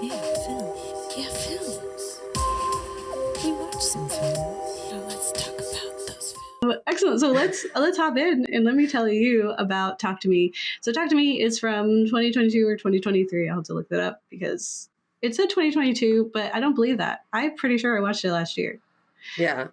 Yeah, films. Yeah, films. We watched some films. Now let's talk about those films. Excellent. So let's hop in and let me tell you about Talk to Me. So Talk to Me is from 2022 or 2023. I'll have to look that up because it said 2022, but I don't believe that. I'm pretty sure I watched it last year. Yeah.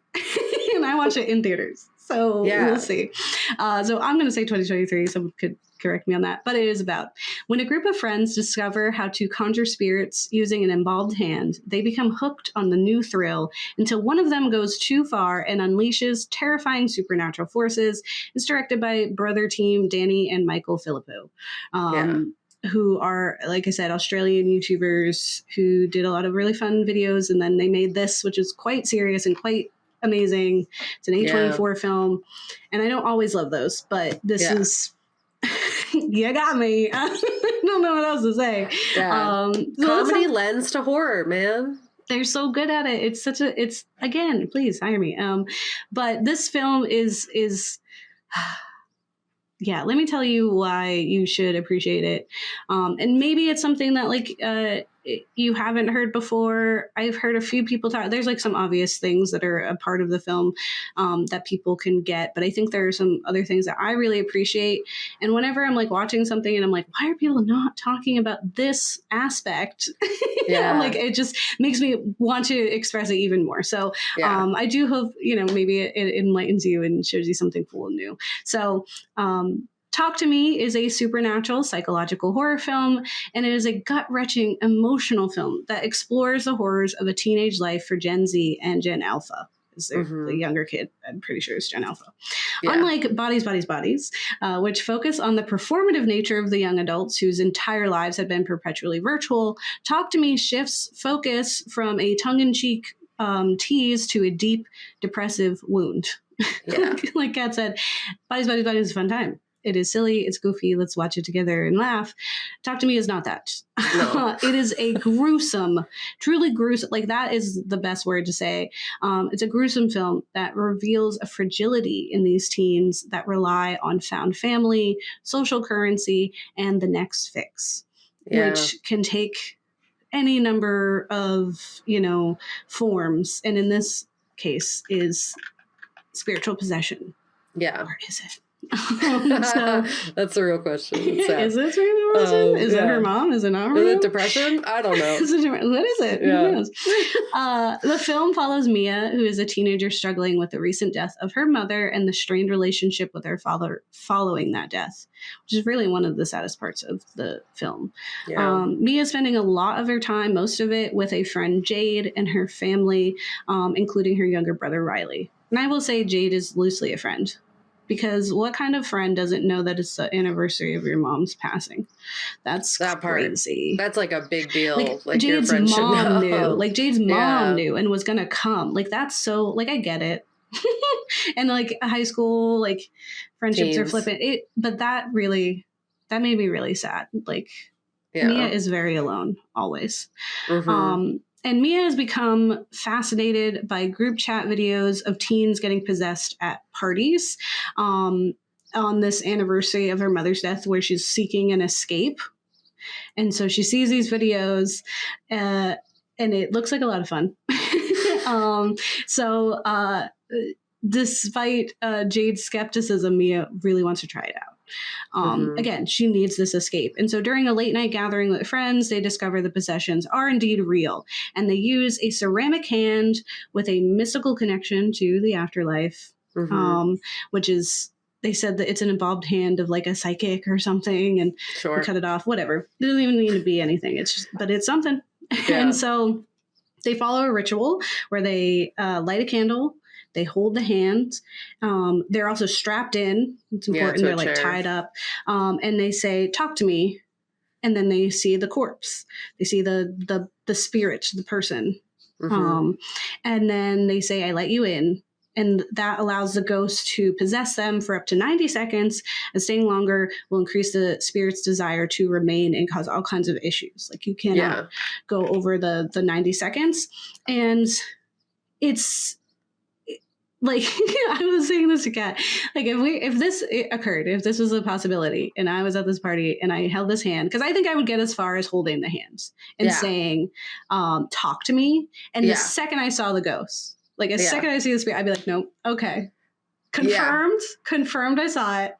And I watched it in theaters. So Yeah. we'll see. So I'm going to say 2023. Someone could correct me on that. But it is about when a group of friends discover how to conjure spirits using an embalmed hand, they become hooked on the new thrill until one of them goes too far and unleashes terrifying supernatural forces. It's directed by brother team Danny and Michael Filippo. Who are, like I said, Australian YouTubers who did a lot of really fun videos. And then they made this, which is quite serious and quite amazing. It's an A24 film. And I don't always love those, but this is, you got me. I don't know what else to say. Yeah. Comedy lends to horror, man. They're so good at it. It's again, please hire me. But this film is yeah, let me tell you why you should appreciate it. And maybe it's something that you haven't heard before. I've heard a few people talk. There's like some obvious things that are a part of the film that people can get, but I think there are some other things that I really appreciate. And whenever I'm like watching something and I'm like, why are people not talking about this aspect? Like it just makes me want to express it even more. So I do hope, maybe it enlightens you and shows you something cool and new. So Talk to Me is a supernatural psychological horror film, and it is a gut-wrenching emotional film that explores the horrors of a teenage life for Gen Z and Gen Alpha. Is the younger kid? I'm pretty sure it's Gen Alpha. Yeah. Unlike Bodies, which focus on the performative nature of the young adults whose entire lives have been perpetually virtual, Talk to Me shifts focus from a tongue-in-cheek tease to a deep depressive wound. Yeah. Like Kat said, Bodies is a fun time. It is silly, it's goofy, let's watch it together and laugh. Talk to Me is not that. No. It is a gruesome, truly gruesome, like that is the best word to say. It's a gruesome film that reveals a fragility in these teens that rely on found family, social currency, and the next fix, which can take any number of, forms. And in this case is spiritual possession. Yeah. Or is it? That's the real question. Is this real question? Is it her mom? Is it not her mom? Is it depression? I don't know. What is it? Yeah. Who knows? The film follows Mia, who is a teenager struggling with the recent death of her mother and the strained relationship with her father following that death, which is really one of the saddest parts of the film. Yeah. Mia is spending a lot of her time, most of it, with a friend Jade and her family, including her younger brother Riley. And I will say Jade is loosely a friend. Because what kind of friend doesn't know that it's the anniversary of your mom's passing? That's crazy. That's like a big deal. Like Jade's mom knew. Like Jade's mom knew and was gonna come. Like that's so. Like I get it. And like high school, like friendships are flippant. But that made me really sad. Like Mia is very alone always. Mm-hmm. And Mia has become fascinated by group chat videos of teens getting possessed at parties on this anniversary of her mother's death where she's seeking an escape. And so she sees these videos and it looks like a lot of fun. Despite Jade's skepticism, Mia really wants to try it out. Again, she needs this escape. And so during a late night gathering with friends, they discover the possessions are indeed real. And they use a ceramic hand with a mystical connection to the afterlife, which is, they said that it's an embalmed hand of like a psychic or something and cut it off, whatever. It doesn't even need to be anything. But it's something. Yeah. And so they follow a ritual where they light a candle. They hold the hand. They're also strapped in. It's important. They're like tied up. And they say, talk to me. And then they see the corpse. They see the spirit, the person. Mm-hmm. And then they say, I let you in. And that allows the ghost to possess them for up to 90 seconds. And staying longer will increase the spirit's desire to remain and cause all kinds of issues. Like you cannot go over the 90 seconds. And it's like I was saying this to Kat, like if this occurred, if this was a possibility and I was at this party and I held this hand, because I think I would get as far as holding the hands and saying, talk to me. And the second I saw the ghost, like as second I see the spirit, I'd be like, nope, okay. Confirmed I saw it.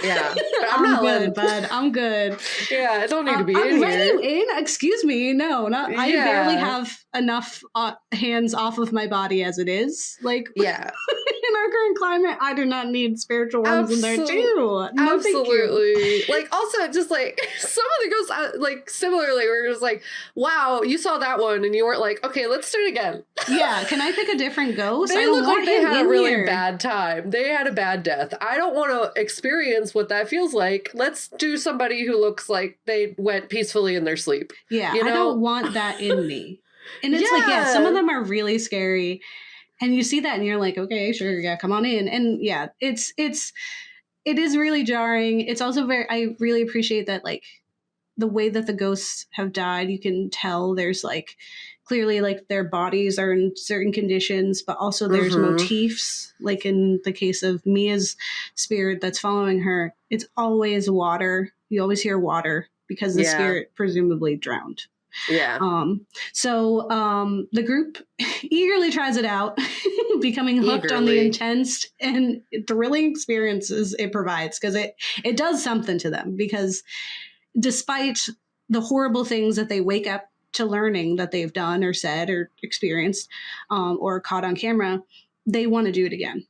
Yeah. But I'm not good, bud. I'm good. Yeah, I don't need to be I'm in letting here. you in? Excuse me. No, not I barely have enough hands off of my body as it is. Like, in our current climate, I do not need spiritual ones in there too. No, absolutely. Like, also, just like some of the ghosts, like similarly, we're just like, wow, you saw that one, and you weren't like, okay, let's do it again. Yeah, can I pick a different ghost? They look like they had a really bad time. They had a bad death. I don't want to experience what that feels like. Let's do somebody who looks like they went peacefully in their sleep. Yeah, you know? I don't want that in me. And it's like, some of them are really scary. And you see that and you're like, okay, sure, yeah, come on in. And yeah, it is really jarring. It's also I really appreciate that, like, the way that the ghosts have died, you can tell there's like clearly like their bodies are in certain conditions, but also there's motifs. Like in the case of Mia's spirit that's following her, it's always water. You always hear water because the spirit presumably drowned. Yeah. So the group eagerly tries it out, becoming hooked on the intense and thrilling experiences it provides, because it does something to them, because despite the horrible things that they wake up to learning that they've done or said or experienced, or caught on camera, they want to do it again.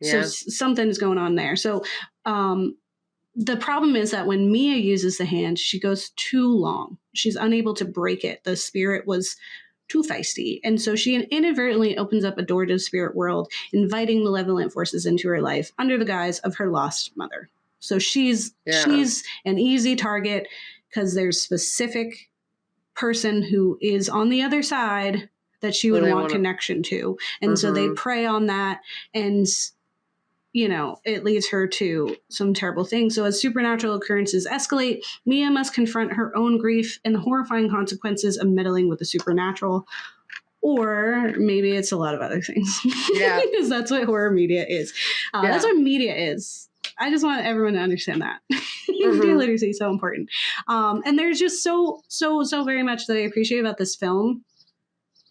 Yeah. So something's going on there. So the problem is that when Mia uses the hand, she goes too long. She's unable to break it. The spirit was too feisty. And so she inadvertently opens up a door to the spirit world, inviting malevolent forces into her life under the guise of her lost mother. So she's an easy target because there's specific person who is on the other side that she would want connection to. And so they prey on that, and you know, it leads her to some terrible things. So as supernatural occurrences escalate, Mia must confront her own grief and the horrifying consequences of meddling with the supernatural. Or maybe it's a lot of other things. Yeah. Because that's what horror media is. That's what media is. I just want everyone to understand that. Media literacy is so important. And there's just so very much that I appreciate about this film.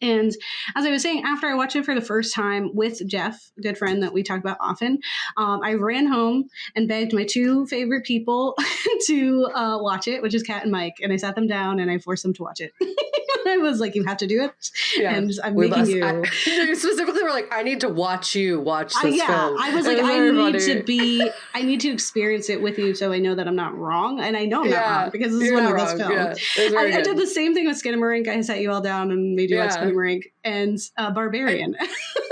And as I was saying, after I watched it for the first time with Jeff, a good friend that we talk about often, I ran home and begged my two favorite people to watch it, which is Kat and Mike. And I sat them down and I forced them to watch it. I was like, you have to do it. Yeah. And I'm making you. Specifically, we're like, I need to watch you watch this film. I was like, I need to experience it with you so I know that I'm not wrong. And I know I'm not wrong because this is one of those films. Yeah, I did the same thing with Skinamarink. I sat you all down and made you watch Skinamarink and Barbarian.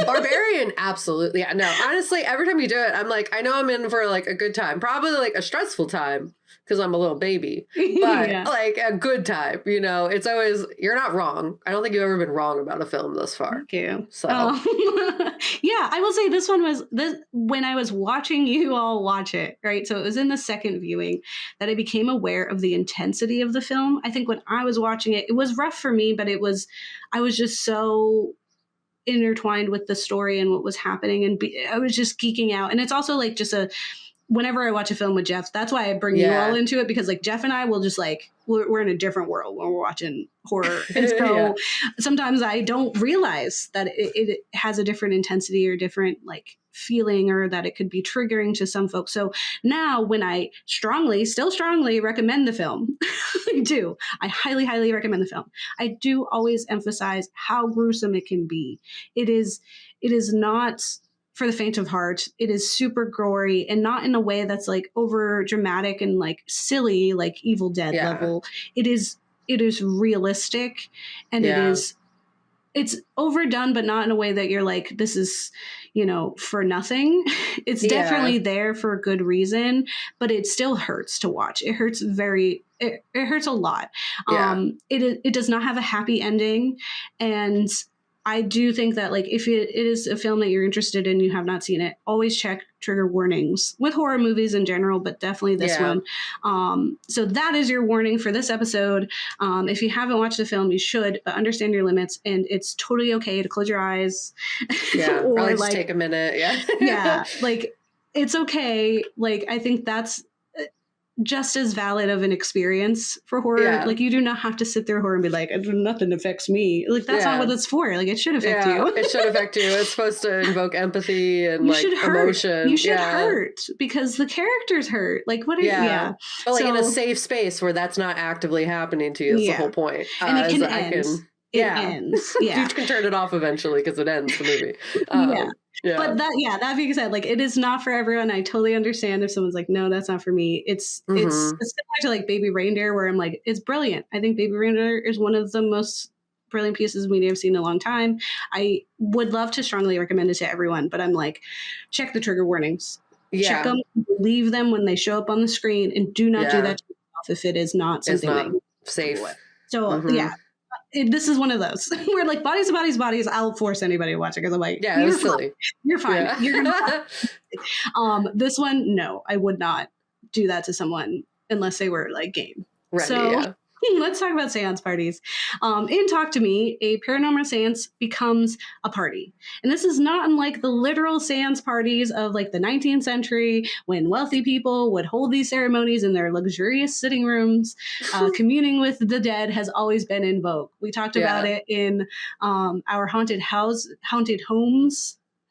Barbarian, absolutely. Yeah, no, honestly, every time you do it, I'm like, I know I'm in for like a good time. Probably like a stressful time, because I'm a little baby, but like a good time, you know. It's always, you're not wrong. I don't think you've ever been wrong about a film thus far. Thank you. So yeah, I will say this one was when I was watching you all watch it, right? So it was in the second viewing that I became aware of the intensity of the film. I think when I was watching it, it was rough for me, but I was just so intertwined with the story and what was happening, and I was just geeking out. And it's also like just whenever I watch a film with Jeff, that's why I bring you all into it, because like Jeff and I will just like, we're in a different world when we're watching horror. And so sometimes I don't realize that it has a different intensity or different like feeling, or that it could be triggering to some folks. So now when I still strongly recommend the film, I highly, highly recommend the film. I do always emphasize how gruesome it can be. It is not for the faint of heart. It is super gory, and not in a way that's like over dramatic and like silly, like Evil Dead level. It is realistic, and it's overdone, but not in a way that you're like, this is, you know, for nothing. It's definitely there for a good reason, but it still hurts to watch. It hurts it hurts a lot. It does not have a happy ending, and I do think that like if it is a film that you're interested in, you have not seen it, always check trigger warnings with horror movies in general, but definitely this one. So that is your warning for this episode. If you haven't watched the film, you should, but understand your limits, and it's totally okay to close your eyes. Yeah, or probably just like take a minute. Yeah, yeah, like it's okay. Like I think that's just as valid of an experience for horror. Yeah. Like you do not have to sit there horror and be like, nothing affects me. Like that's not what it's for. Like it should affect you. It should affect you. It's supposed to invoke empathy and you like should hurt. emotion. You should hurt because the characters hurt. Like what? But like in a safe space where that's not actively happening to you. That's the whole point. And it can end. It ends. Yeah, you can turn it off eventually because it ends the movie. But that being said, like it is not for everyone. I totally understand if someone's like, no, that's not for me. It's similar to like Baby Reindeer, where I'm like, it's brilliant. I think Baby Reindeer is one of the most brilliant pieces of media I've seen in a long time. I would love to strongly recommend it to everyone, but I'm like, check the trigger warnings. Check them, leave them when they show up on the screen, and do not do that to yourself if it is not something that you safe. So this is one of those where like bodies. I'll force anybody to watch it because I'm like, you're silly. You're fine. Yeah. You're gonna this one, no, I would not do that to someone unless they were like game. Ready, so let's talk about seance parties. In Talk to Me, a paranormal seance becomes a party. And this is not unlike the literal seance parties of like the 19th century when wealthy people would hold these ceremonies in their luxurious sitting rooms. Communing with the dead has always been in vogue. We talked about it in our haunted homes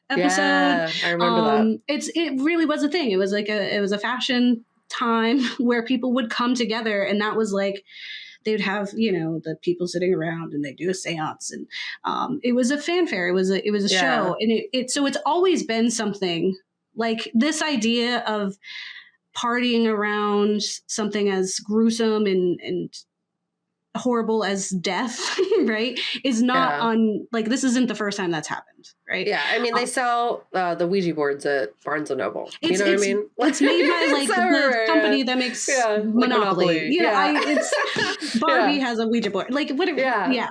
episode. Yeah, I remember that. It really was a thing. It was like it was a fashion time where people would come together, and that was like they would have the people sitting around and they do a seance, and it was a fanfare. It was a show, and so it's always been something like this idea of partying around something as gruesome and horrible as death, right? Is not on like this isn't the first time that's happened, right? Yeah, I mean they sell the Ouija boards at Barnes and Noble. You know what I mean? It's made by like the company that makes Monopoly. Barbie has a Ouija board. Like whatever. Yeah.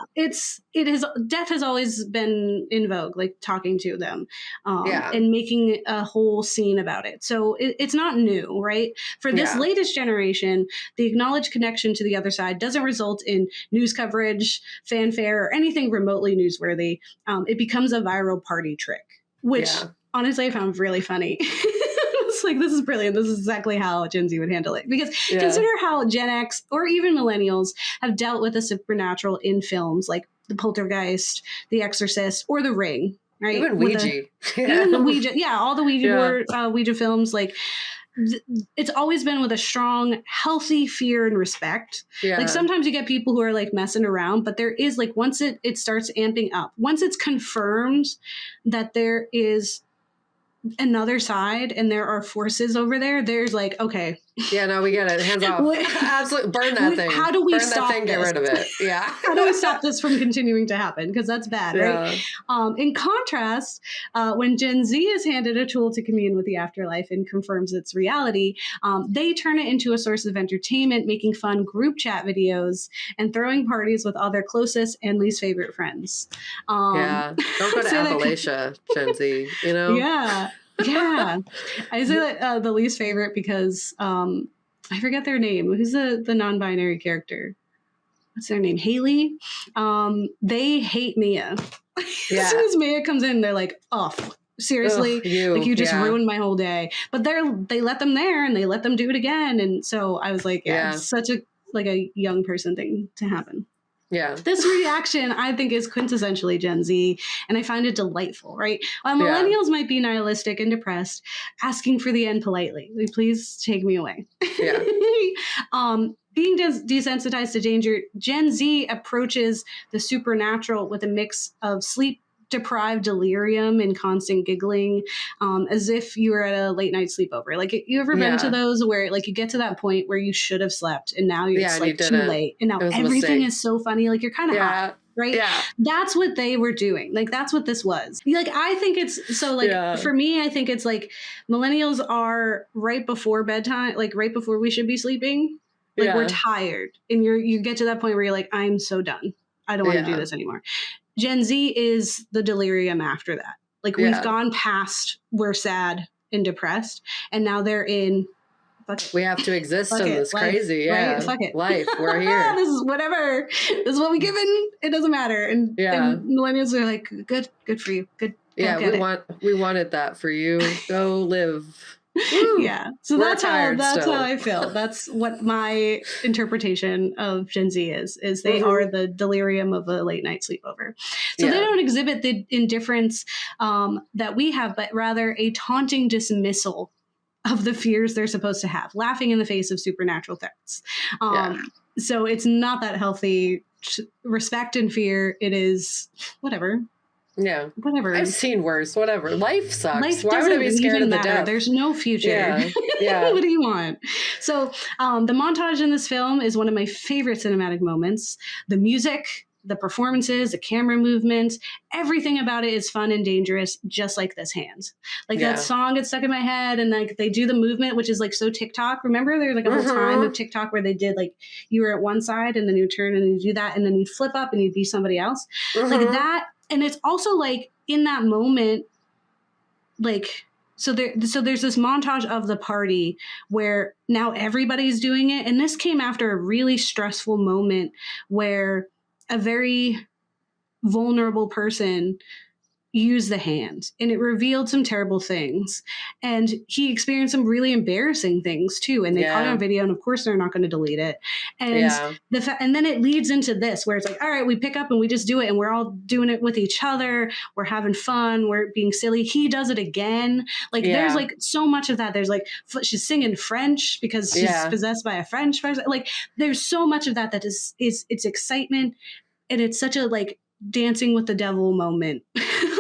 Death has always been in vogue, like talking to them, and making a whole scene about it. So it's not new, right? For this latest generation, the acknowledged connection to the other side doesn't result in news coverage, fanfare, or anything remotely newsworthy. It becomes a viral party trick, which honestly I found really funny. It's like, this is brilliant. This is exactly how Gen Z would handle it. Because consider how Gen X or even millennials have dealt with the supernatural in films like The Poltergeist, The Exorcist, or The Ring, right? Even Ouija. Even the Ouija. Yeah, all the Ouija board, Ouija films, like it's always been with a strong, healthy fear and respect. Like sometimes you get people who are like messing around, but there is like once it starts amping up, once it's confirmed that there is another side and there are forces over there, there's like, okay. Yeah, no, we get it. Hands off. Absolutely. Burn that thing. How do we burn stop that thing, this? Get rid of it. Yeah. How do we stop this from continuing to happen? Because that's bad, right? In contrast, when Gen Z is handed a tool to commune with the afterlife and confirms its reality, they turn it into a source of entertainment, making fun group chat videos and throwing parties with all their closest and least favorite friends. Don't go to Appalachia, Gen Z, you know? Yeah. I say that the least favorite because I forget their name. Who's the non-binary character? What's their name? Haley. They hate Mia. As soon as Mia comes in, they're like, oh, seriously? Like you just ruined my whole day. But they let them there and they let them do it again. And so I was like, it's such a young person thing to happen. Yeah. This reaction, I think, is quintessentially Gen Z, and I find it delightful, right? While millennials might be nihilistic and depressed, asking for the end politely. Like, please take me away. Yeah. Being desensitized to danger, Gen Z approaches the supernatural with a mix of sleep-deprived delirium and constant giggling, as if you were at a late night sleepover. Like, you ever been to those where like you get to that point where you should have slept and now it's like too late and now everything is so funny, like you're kind of hot, right? That's what they were doing. Like that's what this was. Like I think it's so like for me, I think it's like millennials are right before bedtime, like right before we should be sleeping. Like we're tired and you get to that point where you're like, I'm so done. I don't want to do this anymore. Gen Z is the delirium after that. Like we've gone past we're sad and depressed, and now they're in fuck it. We have to exist Fuck in it. this Life, crazy, yeah. Right? Fuck it. Life. We're here. This is whatever. This is what we given. It doesn't matter. And millennials are like, good for you. Good. Yeah, we wanted that for you. Go live. Woo. Yeah. So that's how still. I feel. That's what my interpretation of Gen Z is they are the delirium of a late night sleepover. So they don't exhibit the indifference that we have, but rather a taunting dismissal of the fears they're supposed to have, laughing in the face of supernatural threats. So it's not that healthy respect and fear. It is whatever. Yeah. Whatever. I've seen worse. Whatever. Life sucks. Life Why would I be scared of the death? There's no future. Yeah. What do you want? So the montage in this film is one of my favorite cinematic moments. The music, the performances, the camera movement, everything about it is fun and dangerous, just like this hand. Like that song gets stuck in my head, and like they do the movement, which is like so TikTok. Remember there's like a whole time of TikTok where they did like you were at one side and then you turn and you do that and then you'd flip up and you'd be somebody else. Like that. And it's also like in that moment, like, so there's this montage of the party where now everybody's doing it. And this came after a really stressful moment where a very vulnerable person used the hand, and it revealed some terrible things, and he experienced some really embarrassing things too, and they caught it on video, and of course they're not going to delete it. And and then it leads into this where it's like, all right, we pick up and we just do it, and we're all doing it with each other, we're having fun, we're being silly. He does it again. Like there's like so much of that. There's like she's singing French because she's possessed by a French person. Like there's so much of that is it's excitement, and it's such a like dancing with the devil moment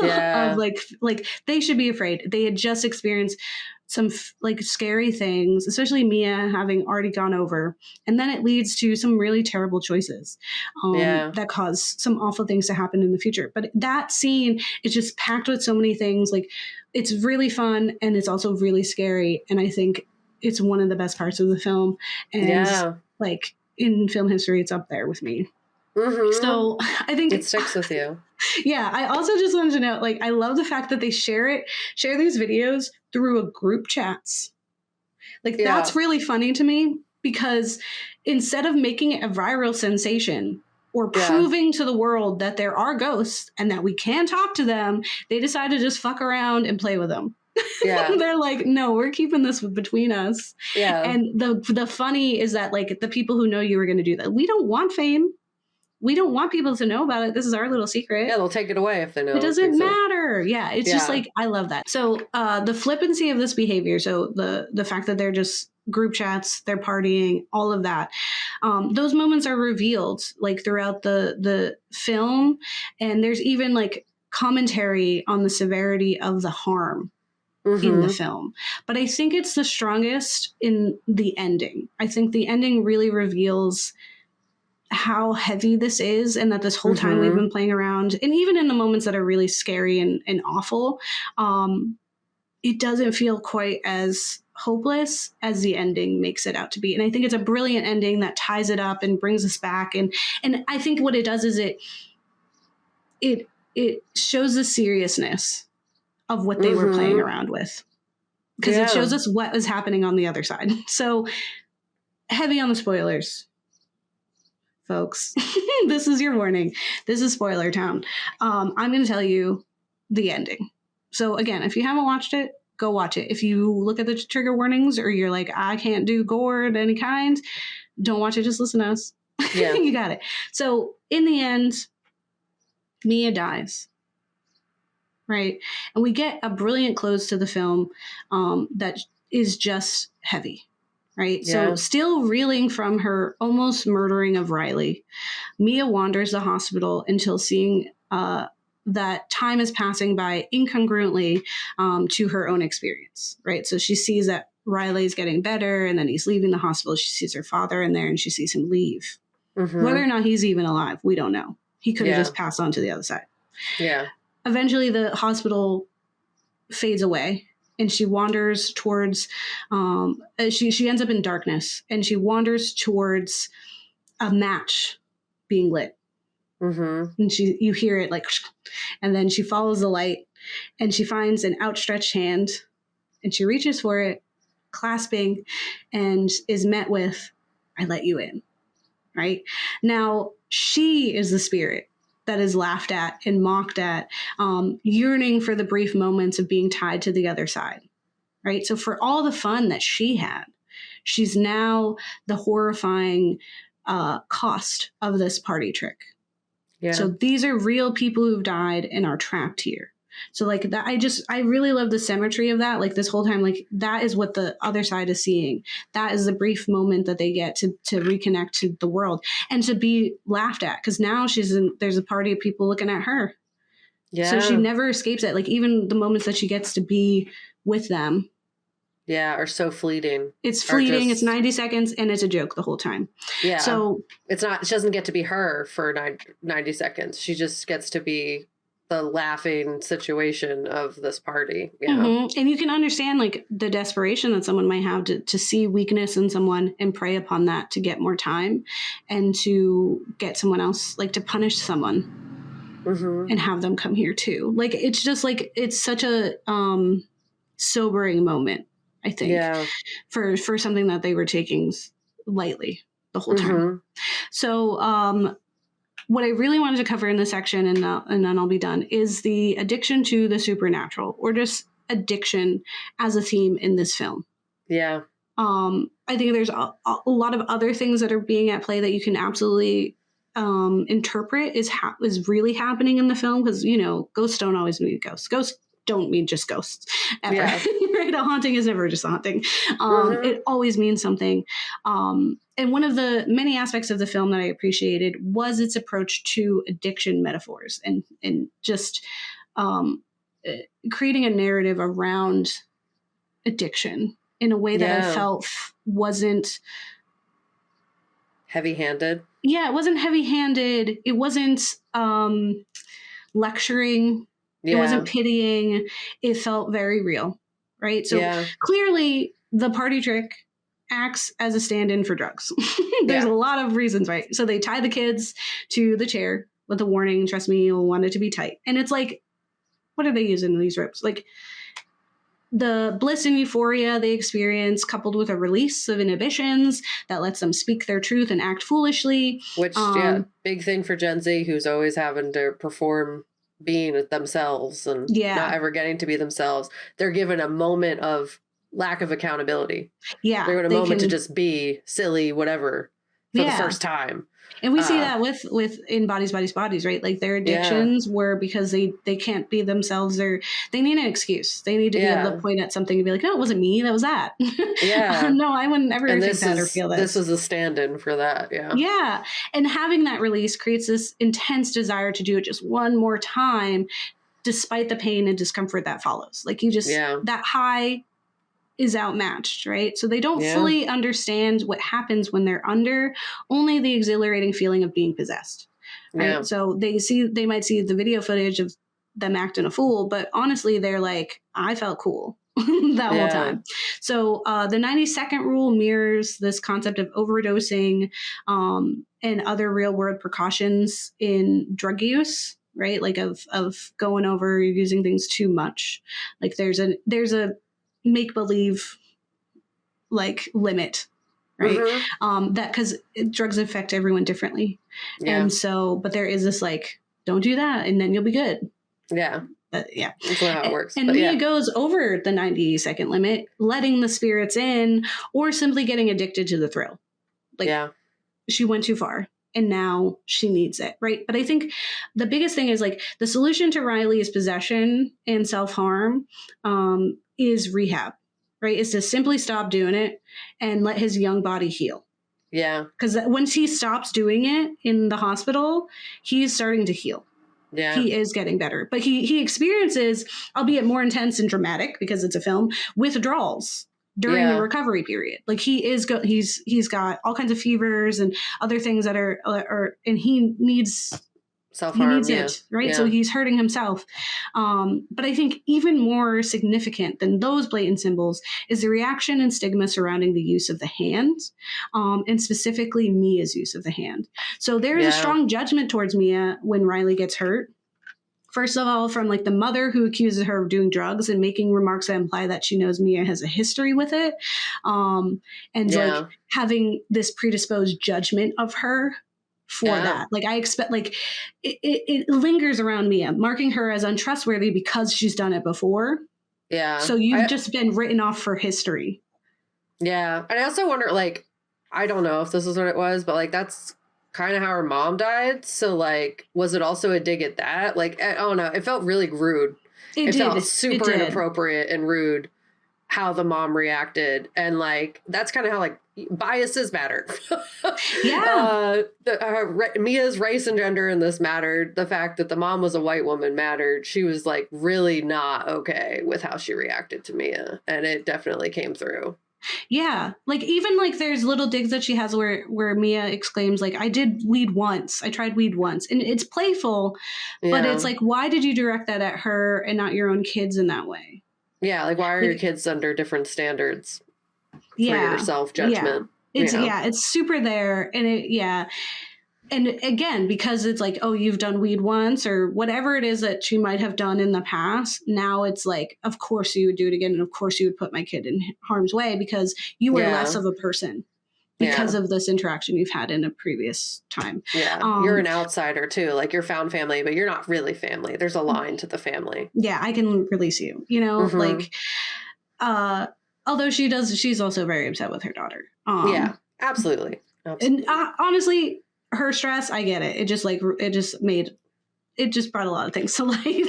of like they should be afraid. They had just experienced some like scary things, especially Mia having already gone over, and then it leads to some really terrible choices that cause some awful things to happen in the future. But that scene is just packed with so many things. Like it's really fun, and it's also really scary, and I think it's one of the best parts of the film, and like in film history it's up there with me. So I think it sticks with you. Yeah. I also just wanted to note, like, I love the fact that they share these videos through a group chats. Like that's really funny to me, because instead of making it a viral sensation or proving to the world that there are ghosts and that we can talk to them, they decide to just fuck around and play with them. They're like, no, we're keeping this between us. And the funny is that like the people who know you are going to do that. We don't want fame. We don't want people to know about it. This is our little secret. Yeah, they'll take it away if they know. It doesn't matter. Yeah, it's just like, I love that. So the flippancy of this behavior, so the fact that they're just group chats, they're partying, all of that, those moments are revealed like throughout the film. And there's even like commentary on the severity of the harm in the film. But I think it's the strongest in the ending. I think the ending really reveals how heavy this is, and that this whole time we've been playing around, and even in the moments that are really scary and awful, it doesn't feel quite as hopeless as the ending makes it out to be. And I think it's a brilliant ending that ties it up and brings us back. And I think what it does is it shows the seriousness of what they were playing around with, because it shows us what is happening on the other side. So heavy on the spoilers, folks. This is your warning. This is spoiler town. I'm going to tell you the ending. So again, if you haven't watched it, go watch it. If you look at the trigger warnings or you're like, I can't do gore of any kind, don't watch it. Just listen to us. Yeah. You got it. So in the end, Mia dies. Right. And we get a brilliant close to the film that is just heavy. Right. Yeah. So still reeling from her almost murdering of Riley, Mia wanders the hospital until seeing that time is passing by incongruently to her own experience. Right. So she sees that Riley's getting better, and then he's leaving the hospital. She sees her father in there, and she sees him leave. Whether or not he's even alive, we don't know. He could have just passed on to the other side. Yeah. Eventually, the hospital fades away. And she wanders towards, she ends up in darkness, and she wanders towards a match being lit. Mm-hmm. And you hear it like, and then she follows the light and she finds an outstretched hand and she reaches for it, clasping, and is met with, "I let you in." Right? Now, she is the spirit that is laughed at and mocked at, yearning for the brief moments of being tied to the other side. Right? So for all the fun that she had, she's now the horrifying cost of this party trick. Yeah. So these are real people who've died and are trapped here. So like that, I really love the symmetry of that. Like this whole time, like that is what the other side is seeing. That is the brief moment that they get to reconnect to the world and to be laughed at. Cause now there's a party of people looking at her. Yeah. So she never escapes it. Like even the moments that she gets to be with them. Yeah, are so fleeting. It's fleeting. It's 90 seconds and it's a joke the whole time. Yeah. So it's not, she doesn't get to be her for 90 seconds. She just gets to be the laughing situation of this party. Yeah. Mm-hmm. And you can understand like the desperation that someone might have to see weakness in someone and prey upon that to get more time and to get someone else, like to punish someone and have them come here too. Like, it's just like, it's such a sobering moment, I think, for something that they were taking lightly the whole time. So, what I really wanted to cover in this section, and then I'll be done, is the addiction to the supernatural, or just addiction as a theme in this film. Yeah. I think there's a lot of other things that are being at play that you can absolutely interpret is really happening in the film, because, you know, ghosts don't always mean ghosts. Ghosts don't mean just ghosts ever. Yeah. Right? A haunting is never just a haunting. It always means something. And one of the many aspects of the film that I appreciated was its approach to addiction metaphors and just creating a narrative around addiction in a way that I felt wasn't heavy-handed. Yeah, it wasn't heavy-handed. It wasn't lecturing. Yeah. It wasn't pitying. It felt very real, right? So clearly the party trick acts as a stand-in for drugs. There's a lot of reasons, right? So they tie the kids to the chair with a warning, "Trust me, you'll want it to be tight." And it's like, what are they using in these ropes? Like, the bliss and euphoria they experience, coupled with a release of inhibitions that lets them speak their truth and act foolishly. Which, big thing for Gen Z, who's always having to perform being themselves and not ever getting to be themselves. They're given a moment of lack of accountability. Yeah. They're given a moment to just be silly, whatever, for the first time. And we see that with in Bodies, right? Like their addictions were because they can't be themselves, or they need an excuse. They need to be able to point at something and be like, "No, it wasn't me. That was that." Yeah. No, I wouldn't ever think that or feel this. This is a stand-in for that. Yeah. Yeah. And having that release creates this intense desire to do it just one more time, despite the pain and discomfort that follows. Like you just, that high is outmatched, right? So they don't fully understand what happens when they're under, only the exhilarating feeling of being possessed, right? Yeah. So they might see the video footage of them acting a fool, but honestly, they're like, "I felt cool that whole time." So the 90-second rule mirrors this concept of overdosing and other real world precautions in drug use, right? Like of going over, using things too much. Like there's a make-believe like limit, right? That because drugs affect everyone differently. And so, but there is this like, don't do that and then you'll be good. Yeah. That's how it works. And Mia goes over the 90-second limit, letting the spirits in or simply getting addicted to the thrill. Like she went too far and now she needs it, right? But I think the biggest thing is like the solution to Riley's possession and self-harm is rehab, right? Is to simply stop doing it and let his young body heal. Yeah. Because once he stops doing it in the hospital, he's starting to heal. Yeah. He is getting better. But he experiences, albeit more intense and dramatic because it's a film, withdrawals during the recovery period. Like he's got all kinds of fevers and other things that are and he needs Self-harm, he needs it, right? So he's hurting himself. But I think even more significant than those blatant symbols is the reaction and stigma surrounding the use of the hand, and specifically Mia's use of the hand. So there is a strong judgment towards Mia when Riley gets hurt. First of all, from like the mother who accuses her of doing drugs and making remarks that imply that she knows Mia has a history with it. And like having this predisposed judgment of her for that. Like I expect, like it lingers around Mia, marking her as untrustworthy because she's done it before. Yeah. So you've just been written off for history. Yeah. And I also wonder, like, I don't know if this is what it was, but like that's kind of how her mom died. So like, was it also a dig at that? Like, I don't know. It felt really rude. It felt super inappropriate and rude how the mom reacted. And like, that's kind of how like biases matter. Mia's race and gender in this mattered. The fact that the mom was a white woman mattered. She was like really not okay with how she reacted to Mia. And it definitely came through. Yeah. Like even like there's little digs that she has where Mia exclaims like, I did weed once. I tried weed once. And it's playful, but it's like, why did you direct that at her and not your own kids in that way? Yeah. Like why are your kids under different standards for your self-judgment? Yeah. It's super there. And and again, because it's like, oh, you've done weed once or whatever it is that she might have done in the past. Now it's like, of course you would do it again. And of course you would put my kid in harm's way because you were less of a person because of this interaction you've had in a previous time. Yeah. You're an outsider too. Like you're found family, but you're not really family. There's a line to the family. Yeah. I can release you, you know, like, although she's also very upset with her daughter. Yeah, absolutely. And honestly, her stress, I get it. It just brought a lot of things to light.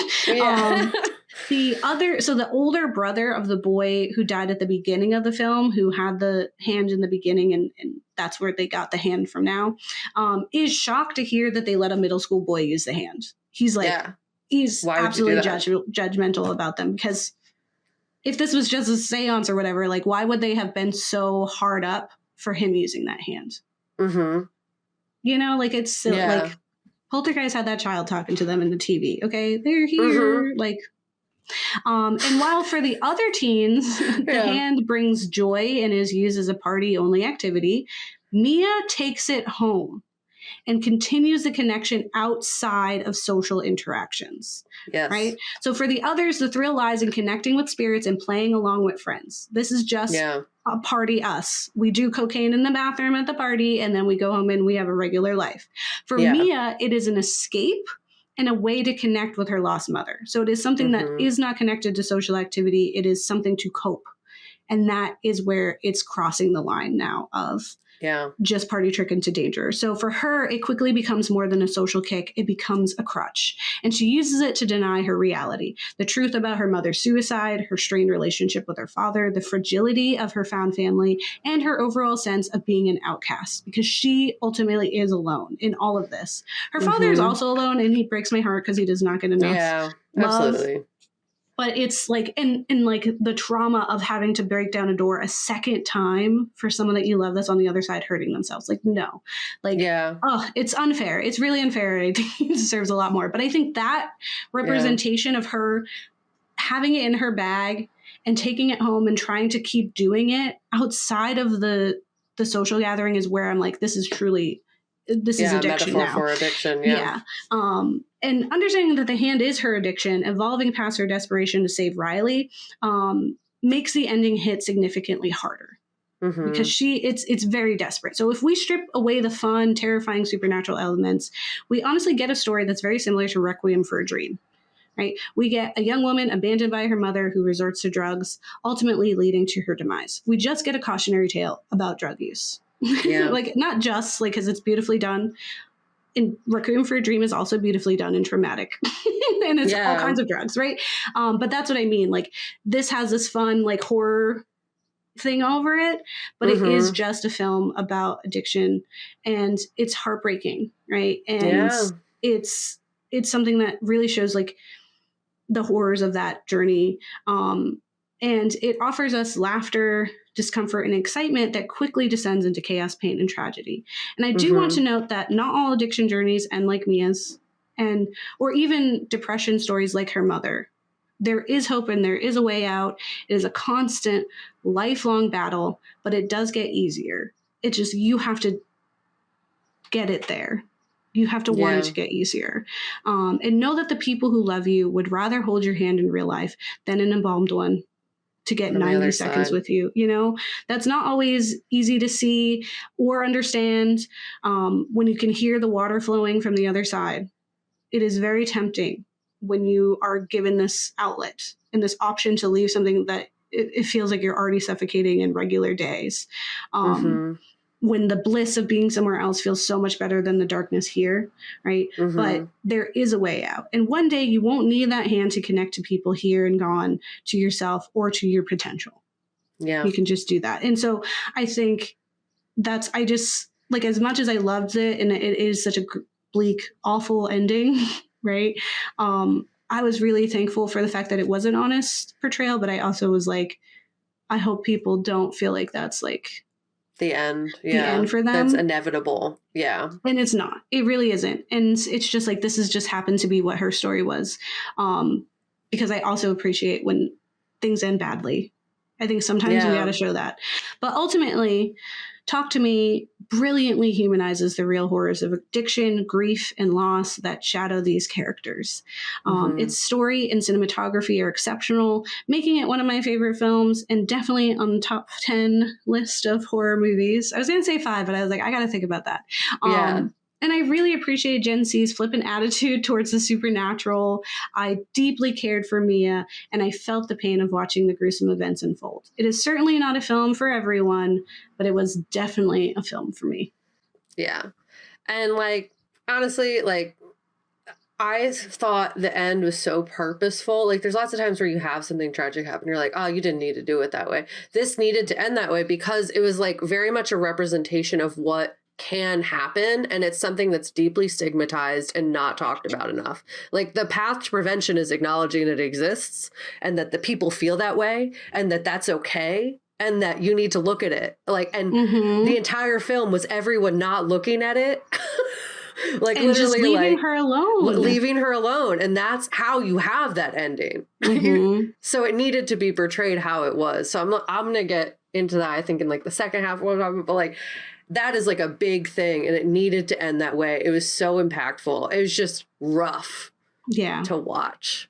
The older brother of the boy who died at the beginning of the film, who had the hand in the beginning, and that's where they got the hand from now, is shocked to hear that they let a middle school boy use the hand. He's like, he's absolutely judgmental about them because if this was just a seance or whatever, like why would they have been so hard up for him using that hand? Mm-hmm. You know, like it's still like Poltergeist had that child talking to them in the TV. Okay, they're here. Like, and while for the other teens, the hand brings joy and is used as a party only activity, Mia takes it home and continues the connection outside of social interactions. Yes. Right? So for the others, the thrill lies in connecting with spirits and playing along with friends. This is just a party us. We do cocaine in the bathroom at the party, and then we go home and we have a regular life. For Mia, it is an escape and a way to connect with her lost mother. So it is something that is not connected to social activity. It is something to cope. And that is where it's crossing the line now of just party trick into danger. So for her, it quickly becomes more than a social kick. It becomes a crutch. And she uses it to deny her reality, the truth about her mother's suicide, her strained relationship with her father, the fragility of her found family, and her overall sense of being an outcast, because she ultimately is alone in all of this. Her father is also alone, and he breaks my heart because he does not get enough love. Absolutely. But it's like, in like the trauma of having to break down a door a second time for someone that you love that's on the other side hurting themselves. Like, no, like, it's unfair. It's really unfair. I think he deserves a lot more. But I think that representation of her having it in her bag and taking it home and trying to keep doing it outside of the social gathering is where I'm like, this is addiction now. For addiction, and understanding that the hand is her addiction, evolving past her desperation to save Riley, makes the ending hit significantly harder. Because it's very desperate. So if we strip away the fun, terrifying supernatural elements, we honestly get a story that's very similar to Requiem for a Dream. Right? We get a young woman abandoned by her mother who resorts to drugs, ultimately leading to her demise. We just get a cautionary tale about drug use. Like, not just like, because it's beautifully done. And Requiem for a Dream is also beautifully done and traumatic. And it's all kinds of drugs, right? But that's what I mean. Like, this has this fun, like, horror thing over it, but it is just a film about addiction, and it's heartbreaking, right? And it's something that really shows, like, the horrors of that journey. And it offers us laughter, discomfort, and excitement that quickly descends into chaos, pain, and tragedy. And I do want to note that not all addiction journeys end like Mia's, or even depression stories like her mother. There is hope and there is a way out. It is a constant, lifelong battle, but it does get easier. It's just, you have to get it there. You have to want it to get easier. And know that the people who love you would rather hold your hand in real life than an embalmed one to get 90 seconds with you. You know, that's not always easy to see or understand when you can hear the water flowing from the other side. It is very tempting when you are given this outlet and this option to leave something that it feels like you're already suffocating in regular days. When the bliss of being somewhere else feels so much better than the darkness here, right? But there is a way out. And one day you won't need that hand to connect to people here and gone, to yourself or to your potential. Yeah. You can just do that. And so I think I just, like, as much as I loved it, and it is such a bleak, awful ending, right? I was really thankful for the fact that it was an honest portrayal, but I also was like, I hope people don't feel like that's like the end. The end for them. That's inevitable. Yeah. And it's not. It really isn't. And it's just like, this has just happened to be what her story was. Because I also appreciate when things end badly. I think sometimes we got to show that. But ultimately, Talk to Me brilliantly humanizes the real horrors of addiction, grief, and loss that shadow these characters. Its story and cinematography are exceptional, making it one of my favorite films and definitely on the top 10 list of horror movies. I was going to say 5, but I was like, I got to think about that. And I really appreciated Gen C's flippant attitude towards the supernatural. I deeply cared for Mia, and I felt the pain of watching the gruesome events unfold. It is certainly not a film for everyone, but it was definitely a film for me. Yeah. And, like, honestly, like, I thought the end was so purposeful. Like, there's lots of times where you have something tragic happen. You're like, oh, you didn't need to do it that way. This needed to end that way because it was, like, very much a representation of what can happen, and it's something that's deeply stigmatized and not talked about enough. Like, the path to prevention is acknowledging it exists and that the people feel that way and that that's okay and that you need to look at it. Like, and the entire film was everyone not looking at it. Like, and literally, just leaving her alone. Leaving her alone. And that's how you have that ending. So it needed to be portrayed how it was. So I'm going to get into that, I think, in like the second half, but like, that is like a big thing, and it needed to end that way. It was so impactful. It was just rough to watch.